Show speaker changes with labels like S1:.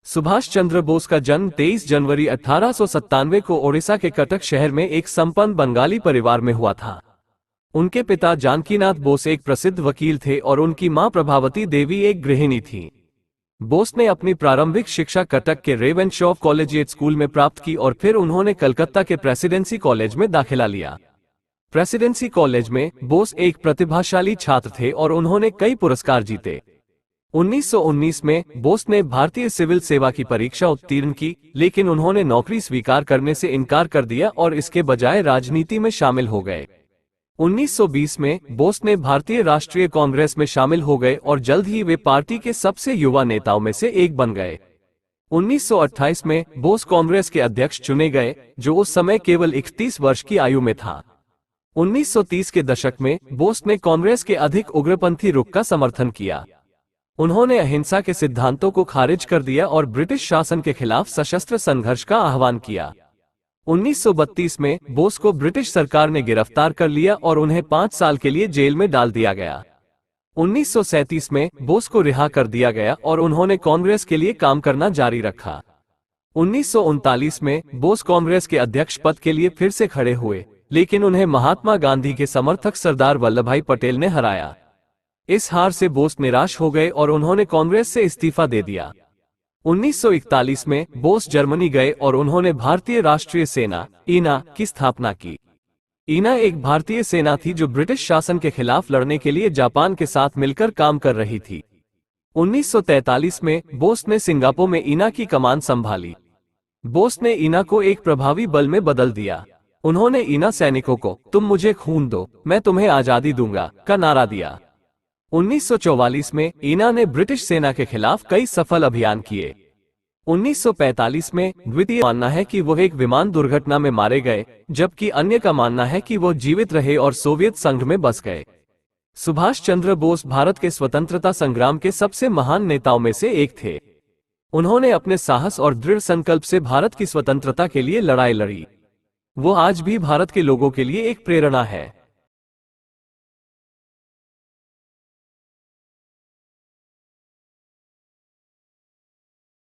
S1: सुभाष चंद्र बोस का जन्म 23 जनवरी 1897 को ओडिशा के कटक शहर में एक संपन्न बंगाली परिवार में हुआ था। उनके पिता जानकीनाथ बोस एक प्रसिद्ध वकील थे और उनकी मां प्रभावती देवी एक गृहिणी थी। बोस ने अपनी प्रारंभिक शिक्षा कटक के रेवेनशॉ कॉलेजिएट स्कूल में प्राप्त की और फिर उन्होंने कलकत्ता के प्रेसिडेंसी कॉलेज में दाखिला लिया। प्रेसिडेंसी कॉलेज में बोस एक प्रतिभाशाली छात्र थे और उन्होंने कई पुरस्कार जीते। 1919 में बोस ने भारतीय सिविल सेवा की परीक्षा उत्तीर्ण की, लेकिन उन्होंने नौकरी स्वीकार करने से इनकार कर दिया और इसके बजाय राजनीति में शामिल हो गए। 1920 में बोस ने भारतीय राष्ट्रीय कांग्रेस में शामिल हो गए और जल्द ही वे पार्टी के सबसे युवा नेताओं में से एक बन गए। 1928 में बोस कांग्रेस के अध्यक्ष चुने गए, जो उस समय केवल 31 वर्ष की आयु में था। 1930 के दशक में बोस ने कांग्रेस के अधिक उग्रपंथी रुख का समर्थन किया। उन्होंने अहिंसा के सिद्धांतों को खारिज कर दिया और ब्रिटिश शासन के खिलाफ सशस्त्र संघर्ष का आह्वान किया। 1932 में बोस को ब्रिटिश सरकार ने गिरफ्तार कर लिया और उन्हें 5 साल के लिए जेल में डाल दिया गया। 1937 में बोस को रिहा कर दिया गया और उन्होंने कांग्रेस के लिए काम करना जारी रखा। 1939 में बोस कांग्रेस के अध्यक्ष पद के लिए फिर से खड़े हुए, लेकिन उन्हें महात्मा गांधी के समर्थक सरदार वल्लभभाई पटेल ने हराया। इस हार से बोस निराश हो गए और उन्होंने कांग्रेस से इस्तीफा दे दिया। 1941 में बोस जर्मनी गए और उन्होंने भारतीय राष्ट्रीय सेना (ईना) की स्थापना की। ईना एक भारतीय सेना थी जो ब्रिटिश शासन के खिलाफ लड़ने के लिए जापान के साथ मिलकर काम कर रही थी। 1943 में बोस ने सिंगापुर में ईना की कमान संभाली। बोस ने ईना को एक प्रभावी बल में बदल दिया। उन्होंने ईना सैनिकों को "तुम मुझे खून दो, मैं तुम्हें आजादी दूंगा" का नारा दिया। 1944 में ईना ने ब्रिटिश सेना के खिलाफ कई सफल अभियान किए। 1945 में द्वितीय मानना है कि वो एक विमान दुर्घटना में मारे गए, जबकि अन्य का मानना है कि वो जीवित रहे और सोवियत संघ में बस गए। सुभाष चंद्र बोस भारत के स्वतंत्रता संग्राम के सबसे महान नेताओं में से एक थे। उन्होंने अपने साहस और दृढ़ संकल्प से भारत की स्वतंत्रता के लिए लड़ाई लड़ी। वो आज भी भारत के लोगों के लिए एक प्रेरणा है।